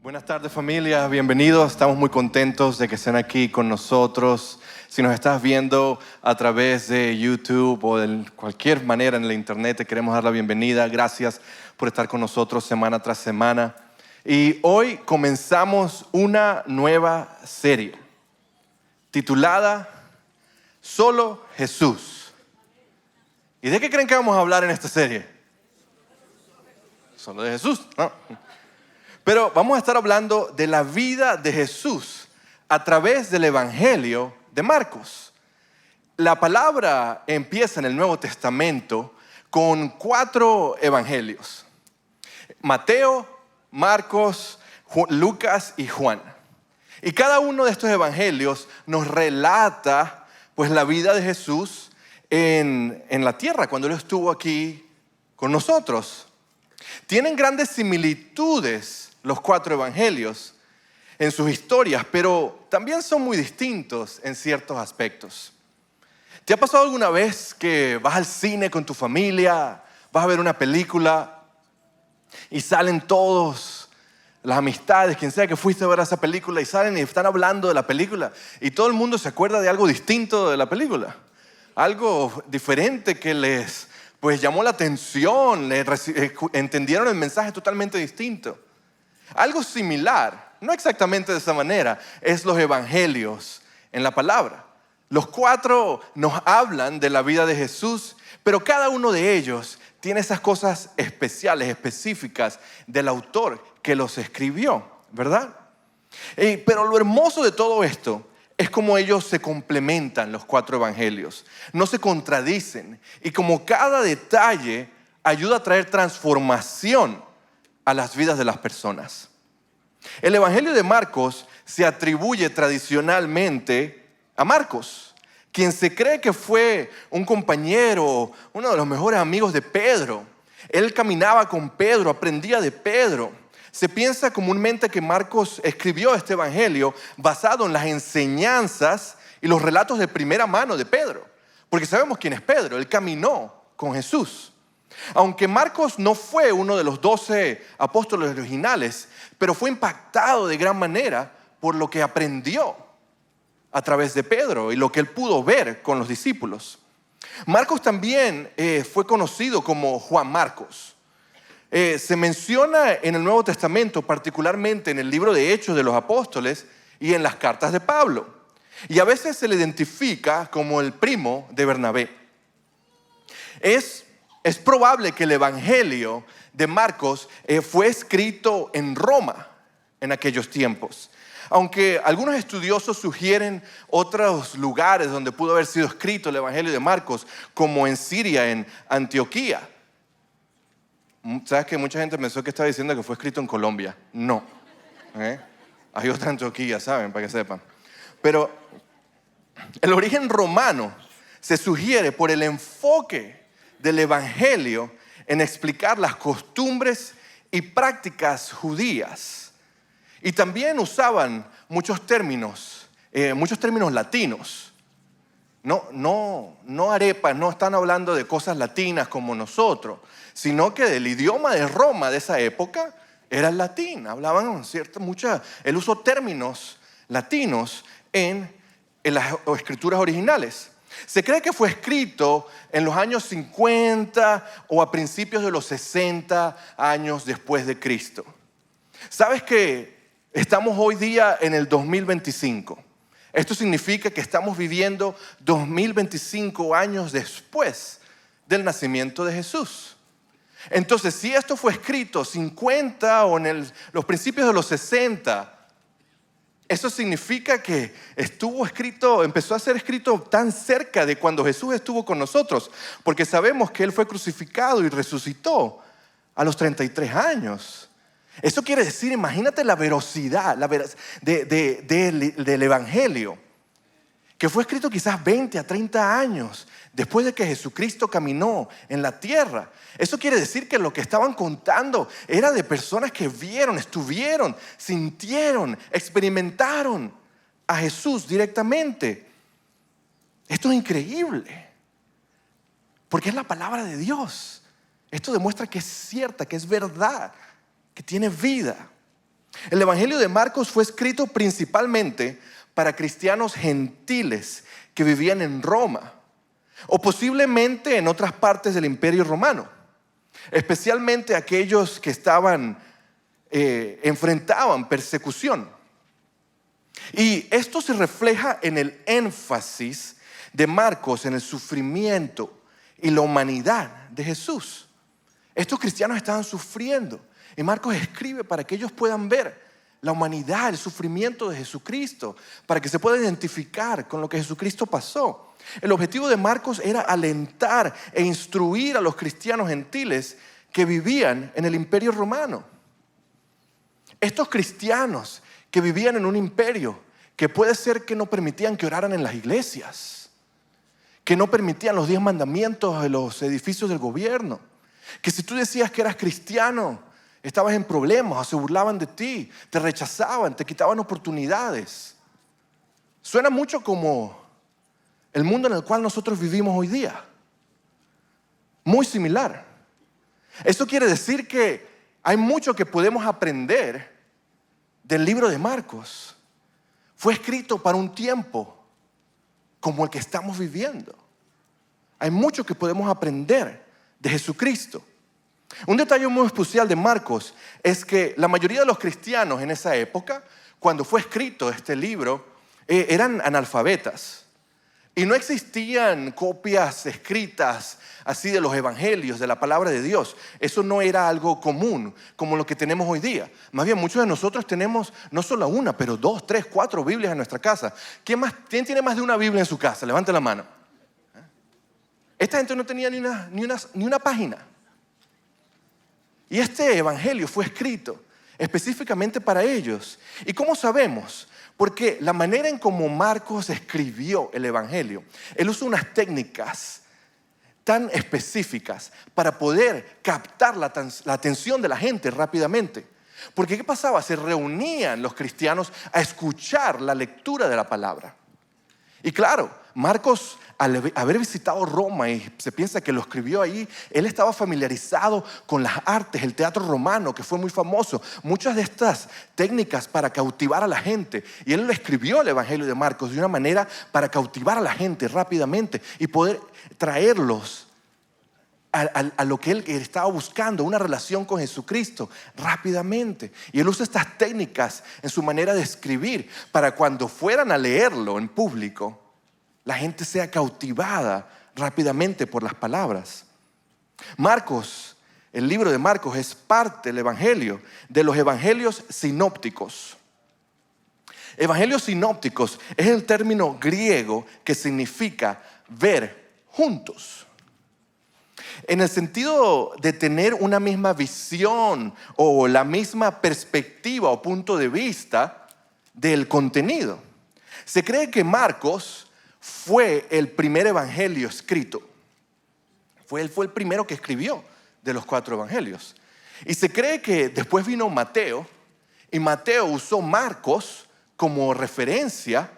Buenas tardes, familia, bienvenidos. Estamos muy contentos de que estén aquí con nosotros. Si nos estás viendo a través de YouTube o de cualquier manera en la internet, te queremos dar la bienvenida. Gracias por estar con nosotros semana tras semana. Y hoy comenzamos una nueva serie titulada Solo Jesús. ¿Y de qué creen que vamos a hablar en esta serie? Solo de Jesús, ¿no? Pero vamos a estar hablando de la vida de Jesús a través del Evangelio de Marcos. La palabra empieza en el Nuevo Testamento con 4 evangelios: Mateo, Marcos, Lucas y Juan. Y cada uno de estos evangelios nos relata pues la vida de Jesús en la tierra cuando Él estuvo aquí con nosotros. Tienen grandes similitudes los 4 evangelios en sus historias, pero también son muy distintos en ciertos aspectos. ¿Te ha pasado alguna vez que vas al cine con tu familia, vas a ver una película y salen todos, las amistades, quien sea que fuiste a ver esa película, y salen y están hablando de la película y todo el mundo se acuerda de algo distinto de la película? Algo diferente que les llamó la atención, entendieron el mensaje totalmente distinto. Algo similar, no exactamente de esa manera, es los evangelios en la palabra. Los 4 nos hablan de la vida de Jesús, pero cada uno de ellos tiene esas cosas especiales, específicas del autor que los escribió, ¿verdad? Pero lo hermoso de todo esto es como ellos se complementan, los 4 evangelios. No se contradicen, y como cada detalle ayuda a traer transformación a las vidas de las personas. El Evangelio de Marcos se atribuye tradicionalmente a Marcos, quien se cree que fue un compañero, uno de los mejores amigos de Pedro. Él caminaba con Pedro, aprendía de Pedro. Se piensa comúnmente que Marcos escribió este Evangelio basado en las enseñanzas y los relatos de primera mano de Pedro, porque sabemos quién es Pedro. Él caminó con Jesús. Aunque Marcos no fue uno de los 12 apóstoles originales, pero fue impactado de gran manera por lo que aprendió a través de Pedro y lo que él pudo ver con los discípulos. Marcos también fue conocido como Juan Marcos. Se menciona en el Nuevo Testamento, particularmente en el libro de Hechos de los Apóstoles y en las cartas de Pablo. Y a veces se le identifica como el primo de Bernabé. Es probable que el Evangelio de Marcos fue escrito en Roma en aquellos tiempos. Aunque algunos estudiosos sugieren otros lugares donde pudo haber sido escrito el Evangelio de Marcos, como en Siria, en Antioquía. ¿Sabes que mucha gente pensó que estaba diciendo que fue escrito en Colombia? No. Hay otra Antioquía, ¿saben? Para que sepan. Pero el origen romano se sugiere por el enfoque del Evangelio en explicar las costumbres y prácticas judías. Y también usaban muchos términos latinos. No arepas, no están hablando de cosas latinas como nosotros, sino que del idioma de Roma de esa época era el latín. Hablaban él usó términos latinos en las escrituras originales. Se cree que fue escrito en los años 50 o a principios de los 60 años después de Cristo. ¿Sabes que estamos hoy día en el 2025? Esto significa que estamos viviendo 2025 años después del nacimiento de Jesús. Entonces, si esto fue escrito 50 o en los principios de los 60, eso significa que empezó a ser escrito tan cerca de cuando Jesús estuvo con nosotros, porque sabemos que Él fue crucificado y resucitó a los 33 años. Eso quiere decir, imagínate la veracidad del Evangelio, que fue escrito quizás 20 a 30 años después de que Jesucristo caminó en la tierra. Eso quiere decir que lo que estaban contando era de personas que vieron, estuvieron, sintieron, experimentaron a Jesús directamente. Esto es increíble, porque es la palabra de Dios. Esto demuestra que es cierta, que es verdad, que tiene vida. El Evangelio de Marcos fue escrito principalmente para cristianos gentiles que vivían en Roma o posiblemente en otras partes del Imperio Romano, especialmente aquellos que enfrentaban persecución. Y esto se refleja en el énfasis de Marcos en el sufrimiento y la humanidad de Jesús. Estos cristianos estaban sufriendo y Marcos escribe para que ellos puedan ver la humanidad, el sufrimiento de Jesucristo, para que se pueda identificar con lo que Jesucristo pasó. El objetivo de Marcos era alentar e instruir a los cristianos gentiles que vivían en el Imperio Romano. Estos cristianos que vivían en un imperio que puede ser que no permitían que oraran en las iglesias, que no permitían los 10 mandamientos de los edificios del gobierno, que si tú decías que eras cristiano, estabas en problemas o se burlaban de ti, te rechazaban, te quitaban oportunidades. Suena mucho como el mundo en el cual nosotros vivimos hoy día. Muy similar. Eso quiere decir que hay mucho que podemos aprender del libro de Marcos. Fue escrito para un tiempo como el que estamos viviendo. Hay mucho que podemos aprender de Jesucristo. Un detalle muy especial de Marcos es que la mayoría de los cristianos en esa época, cuando fue escrito este libro, eran analfabetas. Y no existían copias escritas así de los evangelios, de la palabra de Dios. Eso no era algo común como lo que tenemos hoy día. Más bien, muchos de nosotros tenemos no solo una, pero 2, 3, 4 Biblias en nuestra casa. ¿Quién tiene más de una Biblia en su casa? Levante la mano. Esta gente no tenía ni una página. Y este evangelio fue escrito específicamente para ellos. ¿Y cómo sabemos? Porque la manera en cómo Marcos escribió el evangelio, él usó unas técnicas tan específicas para poder captar la atención de la gente rápidamente. Porque ¿qué pasaba? Se reunían los cristianos a escuchar la lectura de la palabra. Y claro, Marcos, al haber visitado Roma y se piensa que lo escribió ahí, él estaba familiarizado con las artes, el teatro romano, que fue muy famoso. Muchas de estas técnicas para cautivar a la gente. Y él lo escribió el Evangelio de Marcos de una manera para cautivar a la gente rápidamente y poder traerlos a lo que él estaba buscando, una relación con Jesucristo rápidamente. Y él usa estas técnicas en su manera de escribir para cuando fueran a leerlo en público, la gente sea cautivada rápidamente por las palabras. Marcos, el libro de Marcos es parte del evangelio, de los evangelios sinópticos. Evangelios sinópticos es el término griego que significa ver juntos. En el sentido de tener una misma visión o la misma perspectiva o punto de vista del contenido. Se cree que Marcos fue el primer evangelio escrito. Él fue el primero que escribió de los 4 evangelios. Y se cree que después vino Mateo, y Mateo usó Marcos como referencia,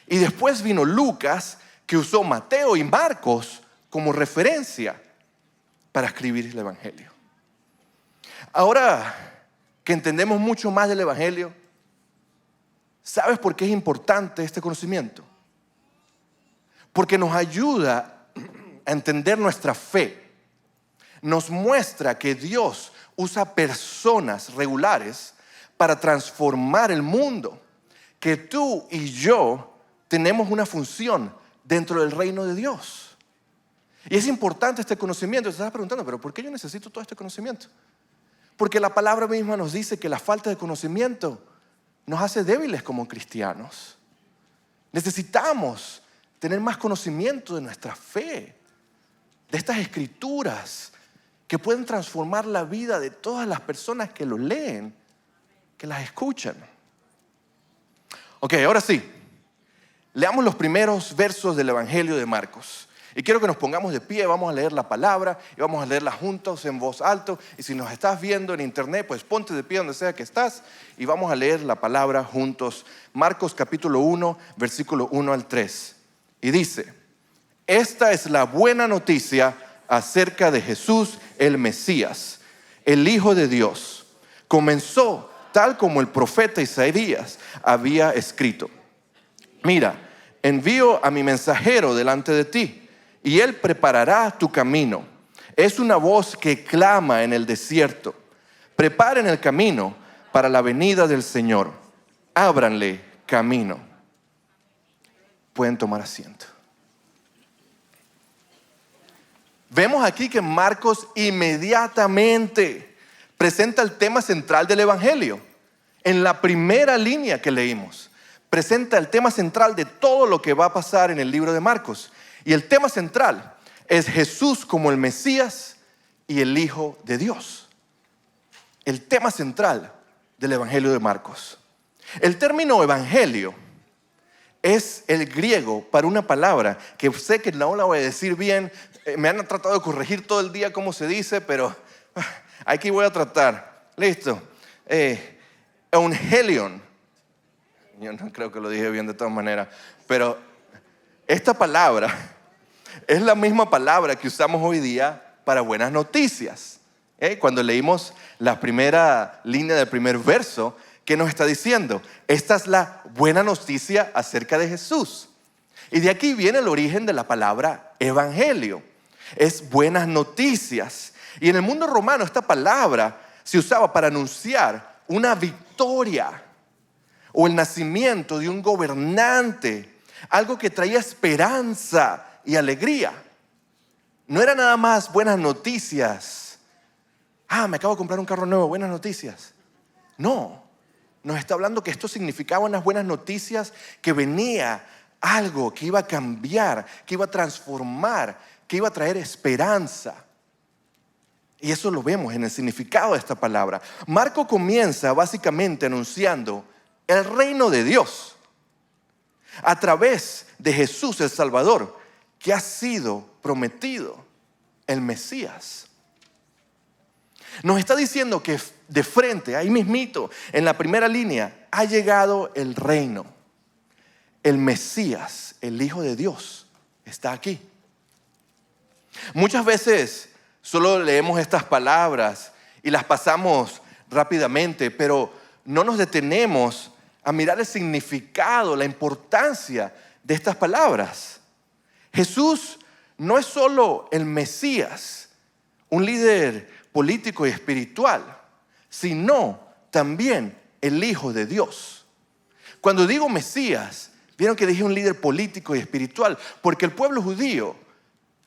y después vino Lucas, que usó Mateo y Marcos como referencia para escribir el evangelio. Ahora que entendemos mucho más del evangelio, ¿sabes por qué es importante este conocimiento? Porque nos ayuda a entender nuestra fe. Nos muestra que Dios usa personas regulares para transformar el mundo. Que tú y yo tenemos una función dentro del reino de Dios. Y es importante este conocimiento. Te estás preguntando, ¿pero por qué yo necesito todo este conocimiento? Porque la palabra misma nos dice que la falta de conocimiento nos hace débiles como cristianos. Necesitamos tener más conocimiento de nuestra fe, de estas escrituras que pueden transformar la vida de todas las personas que lo leen, que las escuchan. Ok, ahora sí, leamos los primeros versos del Evangelio de Marcos. Y quiero que nos pongamos de pie, vamos a leer la palabra y vamos a leerla juntos en voz alta. Y si nos estás viendo en internet, pues ponte de pie donde sea que estás y vamos a leer la palabra juntos. Marcos capítulo 1, versículo 1 al 3. Y dice, esta es la buena noticia acerca de Jesús el Mesías, el Hijo de Dios. Comenzó tal como el profeta Isaías había escrito. Mira, envío a mi mensajero delante de ti, y él preparará tu camino. Es una voz que clama en el desierto: preparen el camino para la venida del Señor. Ábranle camino. Pueden tomar asiento. Vemos aquí que Marcos inmediatamente presenta el tema central del Evangelio. En la primera línea que leímos, presenta el tema central de todo lo que va a pasar en el libro de Marcos. Y el tema central es Jesús como el Mesías y el Hijo de Dios. El tema central del Evangelio de Marcos. El término evangelio es el griego para una palabra que sé que no la voy a decir bien. Me han tratado de corregir todo el día cómo se dice, pero aquí voy a tratar. Listo. Evangelion. Yo no creo que lo dije bien de todas maneras, pero esta palabra es la misma palabra que usamos hoy día para buenas noticias. Cuando leímos la primera línea del primer verso, ¿qué nos está diciendo? Esta es la buena noticia acerca de Jesús. Y de aquí viene el origen de la palabra evangelio. Es buenas noticias. Y en el mundo romano esta palabra se usaba para anunciar una victoria o el nacimiento de un gobernante, algo que traía esperanza y alegría. No era nada más buenas noticias. Me acabo de comprar un carro nuevo, buenas noticias. No, nos está hablando que esto significaba unas buenas noticias, que venía algo que iba a cambiar, que iba a transformar, que iba a traer esperanza. Y eso lo vemos en el significado de esta palabra. Marco comienza básicamente anunciando el reino de Dios a través de Jesús el Salvador, que ha sido prometido, el Mesías. Nos está diciendo que de frente, ahí mismito, en la primera línea, ha llegado el reino. El Mesías, el Hijo de Dios, está aquí. Muchas veces solo leemos estas palabras y las pasamos rápidamente, pero no nos detenemos a mirar el significado, la importancia de estas palabras. Jesús no es solo el Mesías, un líder político y espiritual, sino también el Hijo de Dios. Cuando digo Mesías, vieron que dije un líder político y espiritual, porque el pueblo judío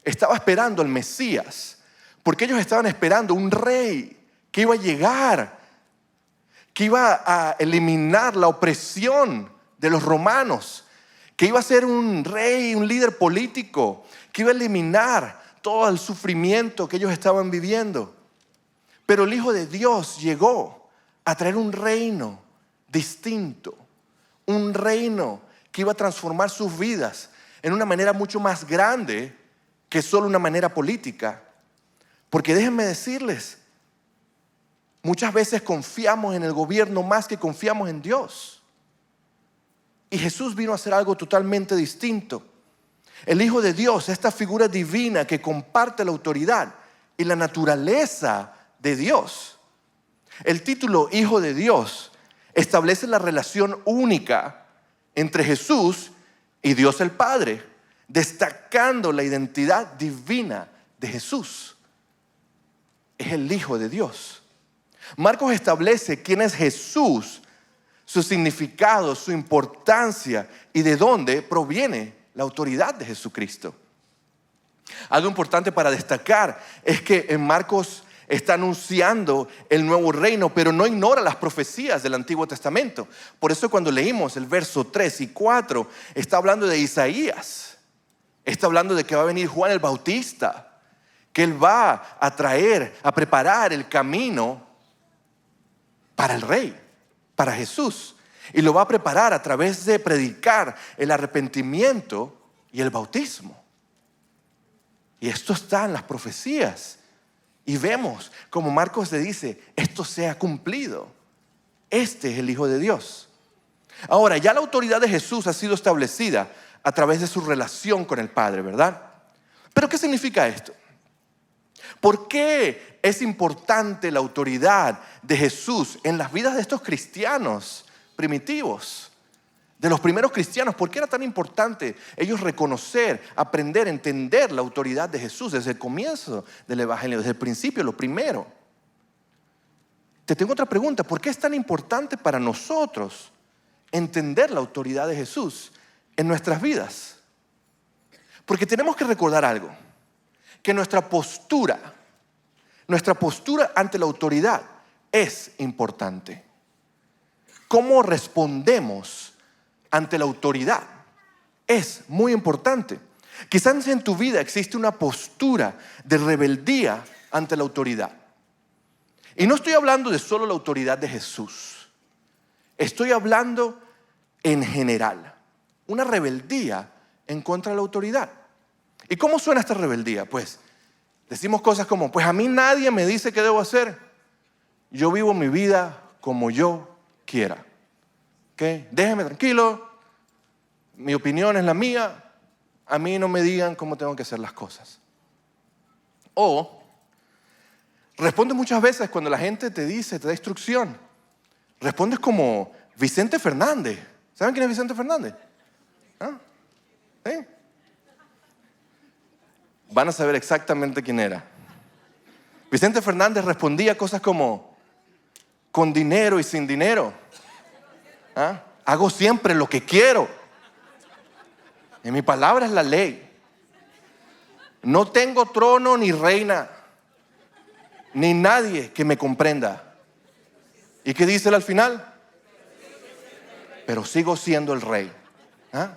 estaba esperando al Mesías, porque ellos estaban esperando un rey que iba a llegar, que iba a eliminar la opresión de los romanos, que iba a ser un rey, un líder político, que iba a eliminar todo el sufrimiento que ellos estaban viviendo. Pero el Hijo de Dios llegó a traer un reino distinto, un reino que iba a transformar sus vidas en una manera mucho más grande que solo una manera política. Porque déjenme decirles, muchas veces confiamos en el gobierno más que confiamos en Dios. Y Jesús vino a hacer algo totalmente distinto. El Hijo de Dios, esta figura divina que comparte la autoridad y la naturaleza de Dios. El título Hijo de Dios establece la relación única entre Jesús y Dios el Padre, destacando la identidad divina de Jesús. Es el Hijo de Dios. Marcos establece quién es Jesús, su significado, su importancia y de dónde proviene la autoridad de Jesucristo. Algo importante para destacar es que en Marcos está anunciando el nuevo reino, pero no ignora las profecías del Antiguo Testamento. Por eso cuando leímos el verso 3 y 4, está hablando de Isaías. Está hablando de que va a venir Juan el Bautista, que él va a traer, a preparar el camino para el rey, para Jesús. Y lo va a preparar a través de predicar el arrepentimiento y el bautismo. Y esto está en las profecías. Y vemos como Marcos le dice, esto se ha cumplido. Este es el Hijo de Dios. Ahora, ya la autoridad de Jesús ha sido establecida a través de su relación con el Padre, ¿verdad? Pero ¿qué significa esto? ¿Por qué es importante la autoridad de Jesús en las vidas de estos cristianos primitivos? De los primeros cristianos, ¿por qué era tan importante ellos reconocer, aprender, entender la autoridad de Jesús desde el comienzo del Evangelio, desde el principio, lo primero? Te tengo otra pregunta, ¿por qué es tan importante para nosotros entender la autoridad de Jesús en nuestras vidas? Porque tenemos que recordar algo, que nuestra postura ante la autoridad es importante. ¿Cómo respondemos ante la autoridad? Es muy importante. Quizás en tu vida existe una postura de rebeldía ante la autoridad. Y no estoy hablando de solo la autoridad de Jesús. Estoy hablando en general. Una rebeldía en contra de la autoridad. ¿Y cómo suena esta rebeldía? Pues decimos cosas como, pues a mí nadie me dice qué debo hacer. Yo vivo mi vida como yo quiera. ¿Okay? Déjeme tranquilo. Mi opinión es la mía. A mí no me digan cómo tengo que hacer las cosas. O respondes muchas veces cuando la gente te dice, te da instrucción. Respondes como Vicente Fernández. ¿Saben quién es Vicente Fernández? ¿Ah? ¿Sí? Van a saber exactamente quién era. Vicente Fernández respondía cosas como, con dinero y sin dinero. ¿Ah? Hago siempre lo que quiero. Y mi palabra es la ley. No tengo trono ni reina, ni nadie que me comprenda. ¿Y qué dice él al final? Pero sigo siendo el rey. ¿Ah?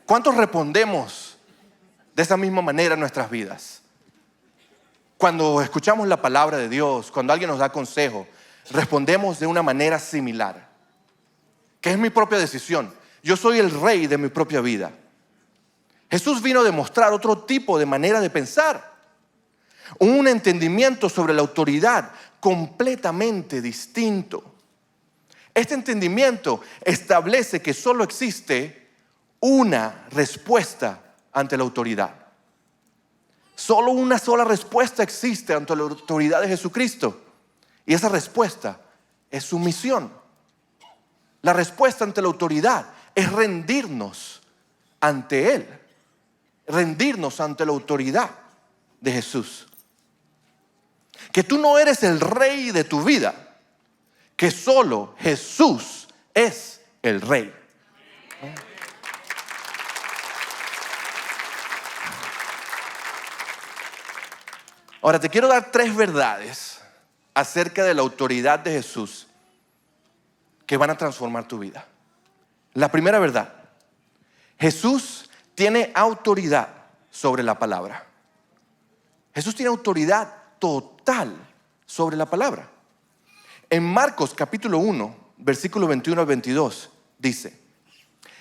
¿Cuántos respondemos de esa misma manera en nuestras vidas? Cuando escuchamos la palabra de Dios, cuando alguien nos da consejo, respondemos de una manera similar. Que es mi propia decisión. Yo soy el rey de mi propia vida. Jesús vino a demostrar otro tipo de manera de pensar. Un entendimiento sobre la autoridad completamente distinto. Este entendimiento establece que solo existe una respuesta ante la autoridad. Solo una sola respuesta existe ante la autoridad de Jesucristo. Y esa respuesta es sumisión. La respuesta ante la autoridad es rendirnos ante Él. Rendirnos ante la autoridad de Jesús. Que tú no eres el rey de tu vida. Que solo Jesús es el rey. Ahora te quiero dar 3 verdades acerca de la autoridad de Jesús que van a transformar tu vida. La primera verdad: Jesús tiene autoridad sobre la palabra. Jesús tiene autoridad total sobre la palabra. En Marcos capítulo 1, versículo 21 al 22, dice: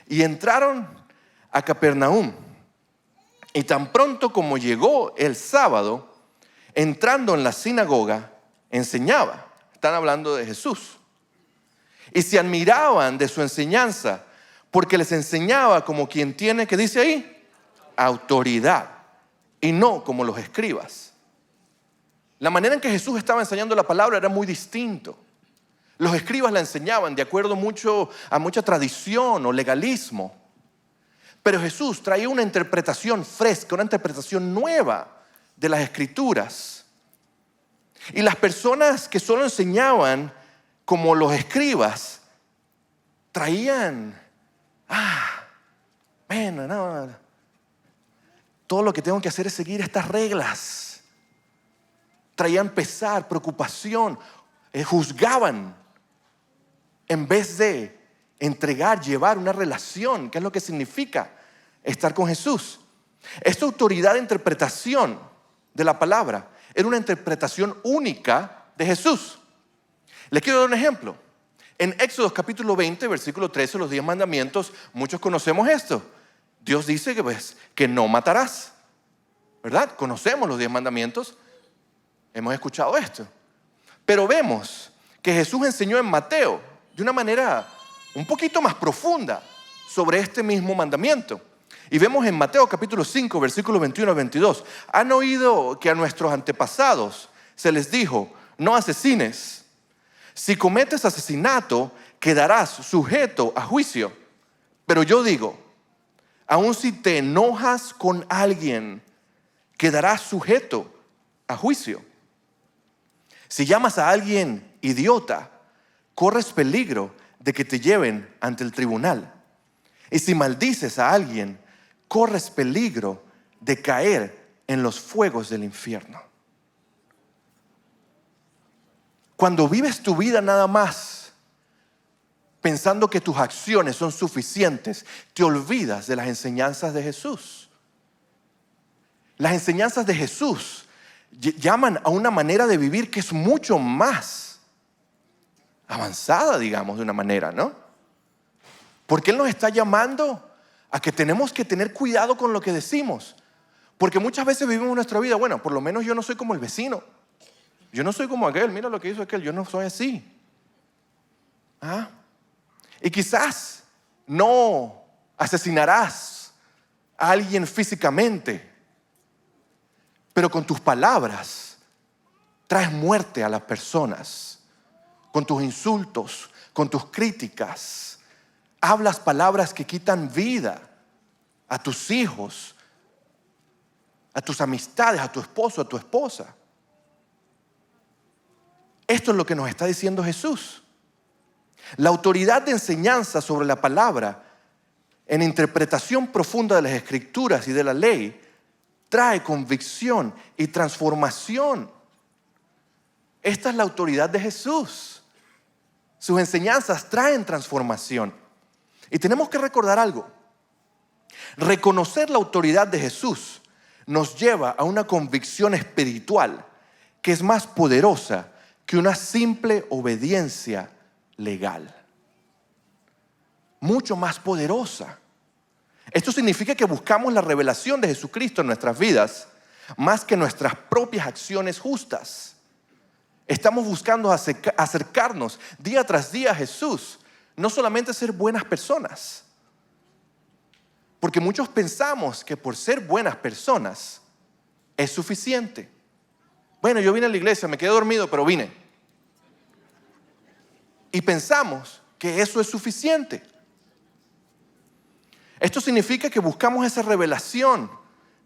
y entraron a Capernaum, y tan pronto como llegó el sábado, entrando en la sinagoga, enseñaba. Están hablando de Jesús. Y se admiraban de su enseñanza, porque les enseñaba como quien tiene, ¿qué dice ahí? Autoridad, y no como los escribas. La manera en que Jesús estaba enseñando la palabra era muy distinto. Los escribas la enseñaban de acuerdo a mucha tradición o legalismo. Pero Jesús traía una interpretación fresca, una interpretación nueva de las escrituras. Y las personas que solo enseñaban como los escribas traían, todo lo que tengo que hacer es seguir estas reglas. Traían pesar, preocupación, juzgaban en vez de entregar, llevar una relación, que es lo que significa estar con Jesús. Esta autoridad de interpretación de la palabra era una interpretación única de Jesús. Les quiero dar un ejemplo. En Éxodo capítulo 20, versículo 13, los 10 mandamientos, muchos conocemos esto. Dios dice que no matarás, ¿verdad? Conocemos los 10 mandamientos, hemos escuchado esto. Pero vemos que Jesús enseñó en Mateo de una manera un poquito más profunda sobre este mismo mandamiento. Y vemos en Mateo capítulo 5, versículos 21 a 22. Han oído que a nuestros antepasados se les dijo, no asesines. Si cometes asesinato, quedarás sujeto a juicio. Pero yo digo, aun si te enojas con alguien, quedarás sujeto a juicio. Si llamas a alguien idiota, corres peligro de que te lleven ante el tribunal. Y si maldices a alguien, corres peligro de caer en los fuegos del infierno. Cuando vives tu vida nada más pensando que tus acciones son suficientes, te olvidas de las enseñanzas de Jesús. Las enseñanzas de Jesús llaman a una manera de vivir que es mucho más avanzada, digamos, de una manera, ¿no? Porque Él nos está llamando a que tenemos que tener cuidado con lo que decimos. Porque muchas veces vivimos nuestra vida, bueno, por lo menos yo no soy como el vecino. Yo no soy como aquel, mira lo que hizo aquel, yo no soy así. Y quizás no asesinarás a alguien físicamente, pero con tus palabras traes muerte a las personas. Con tus insultos, con tus críticas. Hablas palabras que quitan vida a tus hijos, a tus amistades, a tu esposo, a tu esposa. Esto es lo que nos está diciendo Jesús. La autoridad de enseñanza sobre la palabra en interpretación profunda de las Escrituras y de la ley trae convicción y transformación. Esta es la autoridad de Jesús. Sus enseñanzas traen transformación. Y tenemos que recordar algo. Reconocer la autoridad de Jesús nos lleva a una convicción espiritual que es más poderosa que una simple obediencia legal. Mucho más poderosa. Esto significa que buscamos la revelación de Jesucristo en nuestras vidas más que nuestras propias acciones justas. Estamos buscando acercarnos día tras día a Jesús. No solamente ser buenas personas. Porque muchos pensamos que por ser buenas personas es suficiente. Bueno, yo vine a la iglesia, me quedé dormido, pero vine. Y pensamos que eso es suficiente. Esto significa que buscamos esa revelación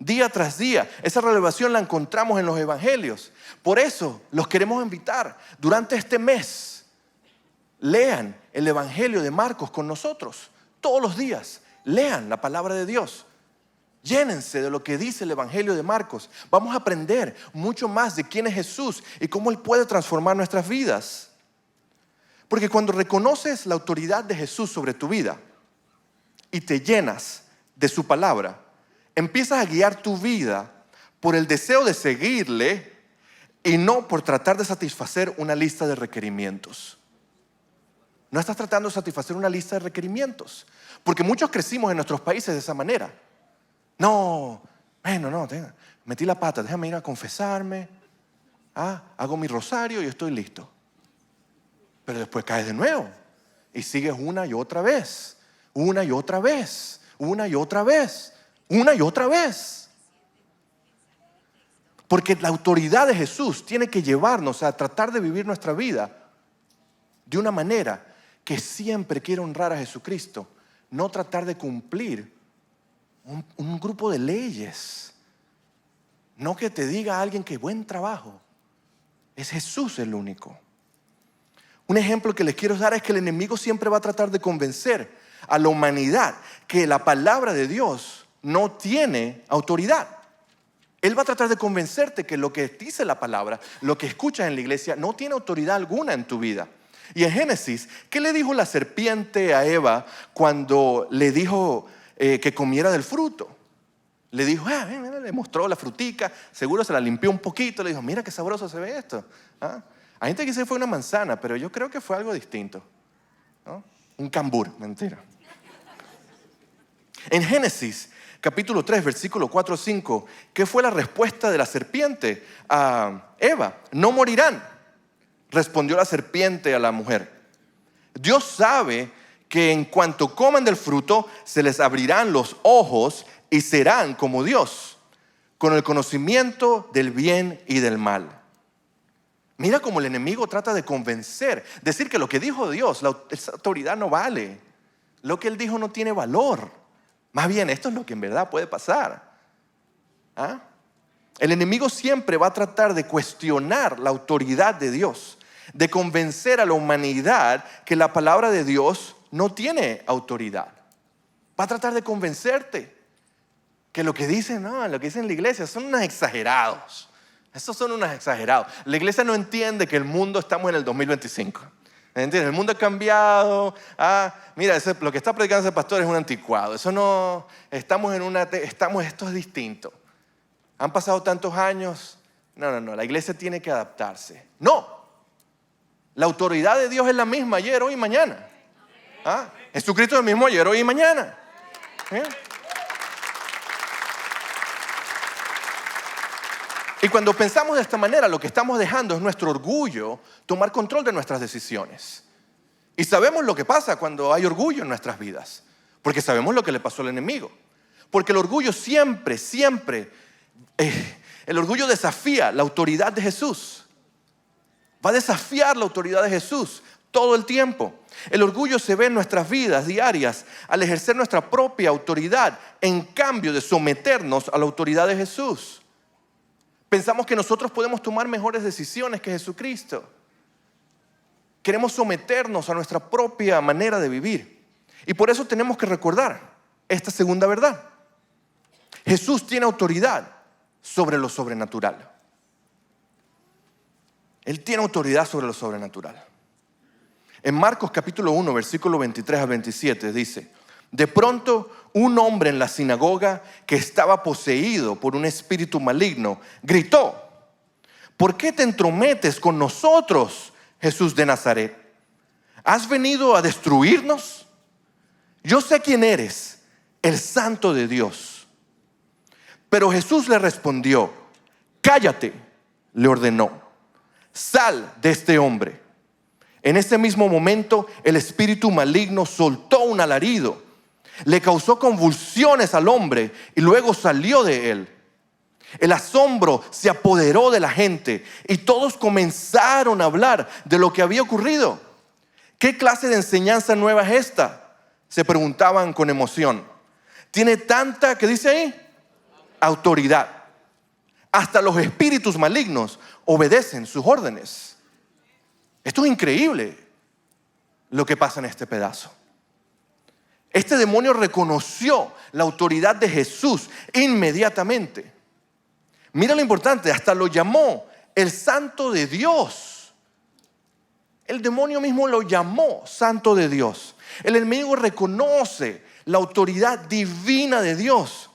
día tras día. Esa revelación la encontramos en los evangelios. Por eso los queremos invitar durante este mes. Lean el Evangelio de Marcos con nosotros todos los días. Lean la palabra de Dios. Llénense de lo que dice el Evangelio de Marcos. Vamos a aprender mucho más de quién es Jesús y cómo Él puede transformar nuestras vidas. Porque cuando reconoces la autoridad de Jesús sobre tu vida y te llenas de su palabra, empiezas a guiar tu vida por el deseo de seguirle y no por tratar de satisfacer una lista de requerimientos. No estás tratando de satisfacer una lista de requerimientos. Porque muchos crecimos en nuestros países de esa manera. No, metí la pata, déjame ir a confesarme. Hago mi rosario y estoy listo. Pero después caes de nuevo. Y sigues una y otra vez. Una y otra vez. Una y otra vez. Una y otra vez. Porque la autoridad de Jesús tiene que llevarnos a tratar de vivir nuestra vida de una manera que siempre quiere honrar a Jesucristo, no tratar de cumplir un grupo de leyes. No que te diga alguien que buen trabajo. Es Jesús el único. Un ejemplo que les quiero dar es que el enemigo siempre va a tratar de convencer a la humanidad que la palabra de Dios no tiene autoridad. Él va a tratar de convencerte que lo que dice la palabra, lo que escuchas en la iglesia, no tiene autoridad alguna en tu vida. Y en Génesis, ¿qué le dijo la serpiente a Eva cuando le dijo que comiera del fruto? Le dijo, le mostró la frutica, seguro se la limpió un poquito, le dijo, mira qué sabroso se ve esto. Hay gente que dice que fue una manzana, pero yo creo que fue algo distinto, ¿no? Un cambur, mentira. En Génesis, capítulo 3, versículo 4 o 5, ¿qué fue la respuesta de la serpiente a Eva? No morirán. Respondió la serpiente a la mujer. Dios sabe que en cuanto coman del fruto, se les abrirán los ojos y serán como Dios, con el conocimiento del bien y del mal. Mira cómo el enemigo trata de convencer, decir que lo que dijo Dios, esa autoridad no vale. Lo que Él dijo no tiene valor. Más bien, esto es lo que en verdad puede pasar. ¿Ah? El enemigo siempre va a tratar de cuestionar la autoridad de Dios, de convencer a la humanidad que la palabra de Dios no tiene autoridad. Va a tratar de convencerte que lo que dicen, no, lo que dicen en la iglesia son unos exagerados. Estos son unos exagerados. La iglesia no entiende que el mundo estamos en el 2025. ¿Entiendes? El mundo ha cambiado. Mira, lo que está predicando ese pastor es un anticuado. Eso no, esto es distinto. Han pasado tantos años. No, la iglesia tiene que adaptarse. No. La autoridad de Dios es la misma ayer, hoy y mañana. Jesucristo es el mismo ayer, hoy y mañana. Y cuando pensamos de esta manera, lo que estamos dejando es nuestro orgullo tomar control de nuestras decisiones. Y sabemos lo que pasa cuando hay orgullo en nuestras vidas, porque sabemos lo que le pasó al enemigo. Porque el orgullo siempre, el orgullo desafía la autoridad de Jesús. Va a desafiar la autoridad de Jesús todo el tiempo. El orgullo se ve en nuestras vidas diarias al ejercer nuestra propia autoridad en cambio de someternos a la autoridad de Jesús. Pensamos que nosotros podemos tomar mejores decisiones que Jesucristo. Queremos someternos a nuestra propia manera de vivir. Y por eso tenemos que recordar esta segunda verdad. Jesús tiene autoridad sobre lo sobrenatural. Él tiene autoridad sobre lo sobrenatural. En Marcos capítulo 1, versículo 23 a 27 dice: de pronto un hombre en la sinagoga que estaba poseído por un espíritu maligno gritó: ¿por qué te entrometes con nosotros, Jesús de Nazaret? ¿Has venido a destruirnos? Yo sé quién eres, el Santo de Dios. Pero Jesús le respondió: cállate, le ordenó, sal de este hombre. En ese mismo momento el espíritu maligno soltó un alarido, le causó convulsiones al hombre y luego salió de él. El asombro se apoderó de la gente y todos comenzaron a hablar de lo que había ocurrido. ¿Qué clase de enseñanza nueva es esta?, se preguntaban con emoción. Tiene tanta, ¿qué dice ahí?, autoridad. Hasta los espíritus malignos obedecen sus órdenes. Esto es increíble lo que pasa en este pedazo. Este demonio reconoció la autoridad de Jesús inmediatamente. Mira lo importante, hasta lo llamó el Santo de Dios. El demonio mismo lo llamó Santo de Dios. El enemigo reconoce la autoridad divina de Dios.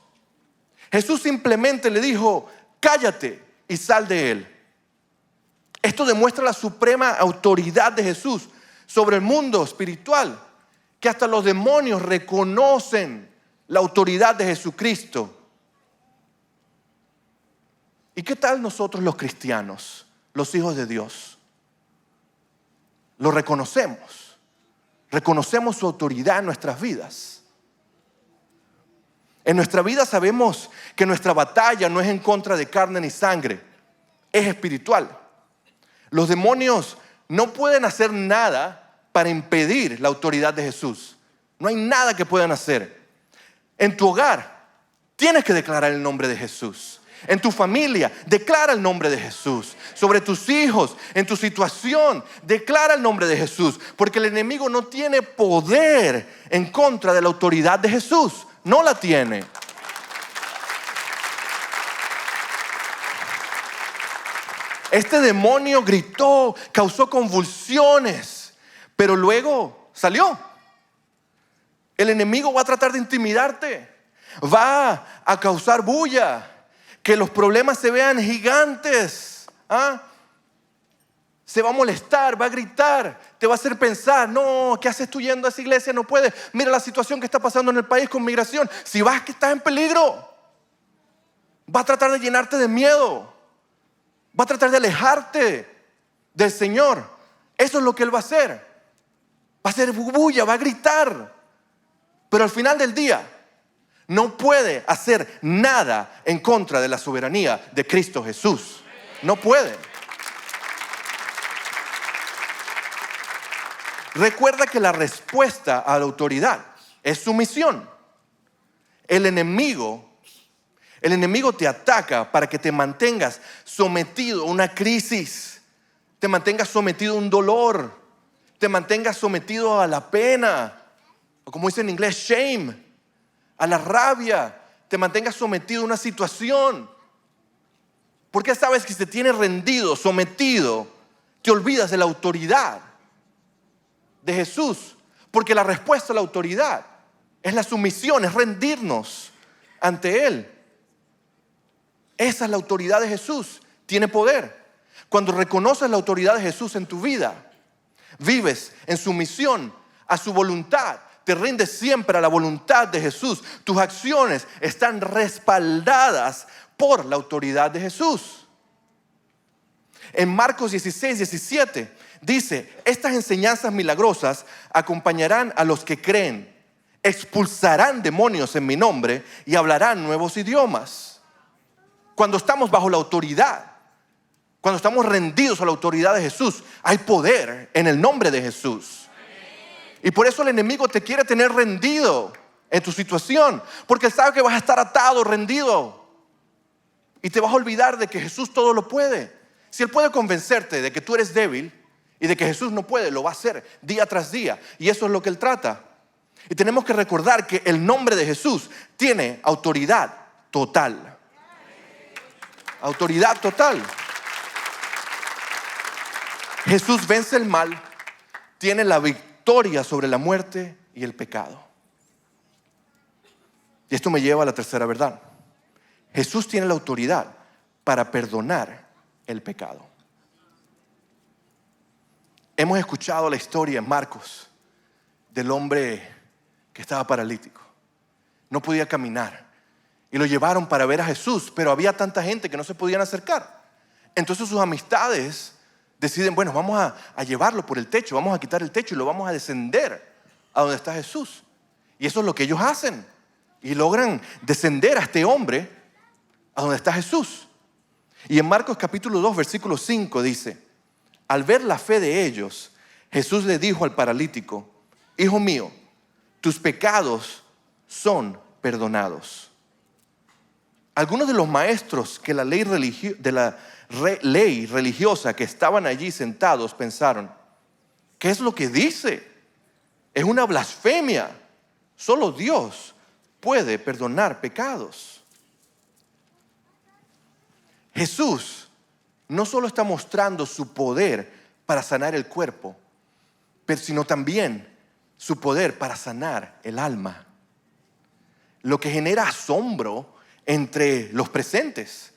Jesús simplemente le dijo: cállate y sal de él. Esto demuestra la suprema autoridad de Jesús sobre el mundo espiritual, que hasta los demonios reconocen la autoridad de Jesucristo. ¿Y qué tal nosotros los cristianos, los hijos de Dios? Lo reconocemos. Reconocemos su autoridad en nuestras vidas. En nuestra vida sabemos que nuestra batalla no es en contra de carne ni sangre, es espiritual. Los demonios no pueden hacer nada para impedir la autoridad de Jesús. No hay nada que puedan hacer. En tu hogar tienes que declarar el nombre de Jesús. En tu familia declara el nombre de Jesús. Sobre tus hijos, en tu situación, declara el nombre de Jesús. Porque el enemigo no tiene poder en contra de la autoridad de Jesús. No la tiene. Este demonio gritó, causó convulsiones, pero luego salió. El enemigo va a tratar de intimidarte, va a causar bulla, que los problemas se vean gigantes. Se va a molestar, va a gritar, te va a hacer pensar: no, ¿qué haces tú yendo a esa iglesia? No puedes. Mira la situación que está pasando en el país con migración. Si vas, que estás en peligro. Va a tratar de llenarte de miedo. Va a tratar de alejarte del Señor. Eso es lo que Él va a hacer. Va a hacer bulla, va a gritar. Pero al final del día no puede hacer nada en contra de la soberanía de Cristo Jesús. No puede. Recuerda que la respuesta a la autoridad es sumisión. El enemigo te ataca para que te mantengas sometido a una crisis, te mantengas sometido a un dolor, te mantengas sometido a la pena, o como dice en inglés, shame, a la rabia, te mantengas sometido a una situación. Porque sabes que si te tienes rendido, sometido, te olvidas de la autoridad de Jesús. Porque la respuesta a la autoridad es la sumisión, es rendirnos ante Él. Esa es la autoridad de Jesús. Tiene poder. Cuando reconoces la autoridad de Jesús en tu vida, vives en sumisión a su voluntad. Te rindes siempre a la voluntad de Jesús. Tus acciones están respaldadas por la autoridad de Jesús. En Marcos 16:17 dice: estas enseñanzas milagrosas acompañarán a los que creen. Expulsarán demonios en mi nombre y hablarán nuevos idiomas. Cuando estamos bajo la autoridad, cuando estamos rendidos a la autoridad de Jesús, hay poder en el nombre de Jesús. Y por eso el enemigo te quiere tener rendido en tu situación, porque él sabe que vas a estar atado, rendido, y te vas a olvidar de que Jesús todo lo puede. Si él puede convencerte de que tú eres débil y de que Jesús no puede, lo va a hacer día tras día, y eso es lo que él trata. Y tenemos que recordar que el nombre de Jesús tiene autoridad total. Autoridad total. Jesús vence el mal, tiene la victoria sobre la muerte y el pecado. Y esto me lleva a la tercera verdad. Jesús tiene la autoridad para perdonar el pecado. Hemos escuchado la historia en Marcos del hombre que estaba paralítico. No podía caminar. Y lo llevaron para ver a Jesús, pero había tanta gente que no se podían acercar. Entonces sus amistades deciden, bueno, vamos a llevarlo por el techo, vamos a quitar el techo y lo vamos a descender a donde está Jesús. Y eso es lo que ellos hacen. Y logran descender a este hombre a donde está Jesús. Y en Marcos capítulo 2, versículo 5 dice: al ver la fe de ellos, Jesús le dijo al paralítico: hijo mío, tus pecados son perdonados. Algunos de los maestros de la ley religiosa que estaban allí sentados pensaron: ¿qué es lo que dice? Es una blasfemia. Solo Dios puede perdonar pecados. Jesús no solo está mostrando su poder para sanar el cuerpo, sino también su poder para sanar el alma. Lo que genera asombro entre los presentes.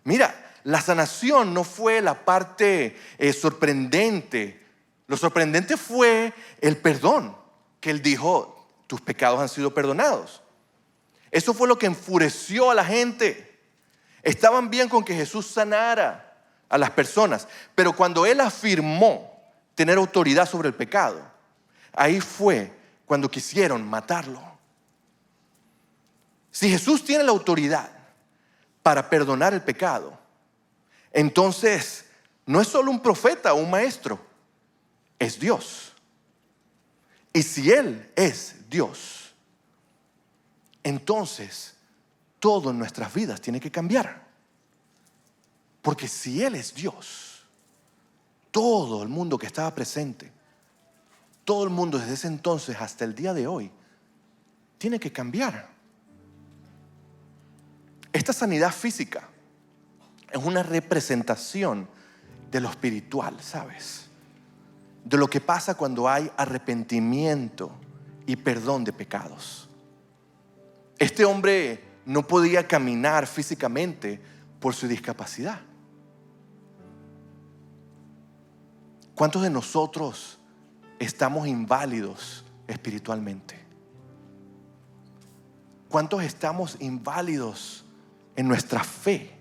Mira, la sanación no fue la parte sorprendente. Lo sorprendente fue el perdón, que él dijo: tus pecados han sido perdonados. Eso fue lo que enfureció a la gente. Estaban bien con que Jesús sanara a las personas, pero cuando él afirmó tener autoridad sobre el pecado, ahí fue cuando quisieron matarlo. Si Jesús tiene la autoridad para perdonar el pecado, entonces no es solo un profeta o un maestro, es Dios. Y si Él es Dios, entonces todo en nuestras vidas tiene que cambiar. Porque si Él es Dios, todo el mundo que estaba presente, todo el mundo desde ese entonces hasta el día de hoy, tiene que cambiar. Esta sanidad física es una representación de lo espiritual, ¿sabes? De lo que pasa cuando hay arrepentimiento y perdón de pecados. Este hombre no podía caminar físicamente por su discapacidad. ¿Cuántos de nosotros estamos inválidos espiritualmente? ¿Cuántos estamos inválidos en nuestra fe?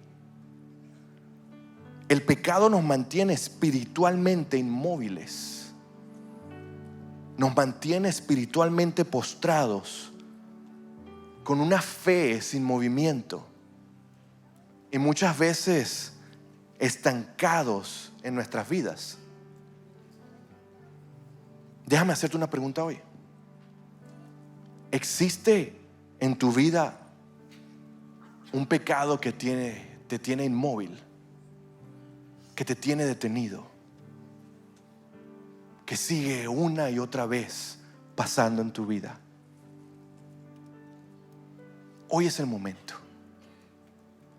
El pecado nos mantiene espiritualmente inmóviles. nos mantiene espiritualmente postrados, con una fe sin movimiento y muchas veces estancados en nuestras vidas. Déjame hacerte una pregunta hoy. ¿Existe en tu vida un pecado que te tiene inmóvil, que te tiene detenido, que sigue una y otra vez pasando en tu vida? Hoy es el momento.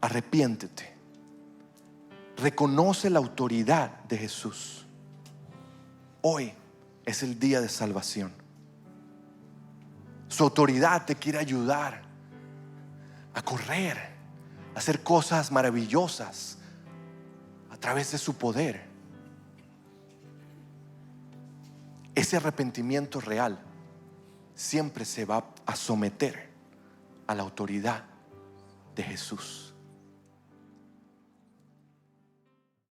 Arrepiéntete. Reconoce la autoridad de Jesús. Hoy es el día de salvación. Su autoridad te quiere ayudar a correr, a hacer cosas maravillosas a través de su poder. Ese arrepentimiento real siempre se va a someter a la autoridad de Jesús.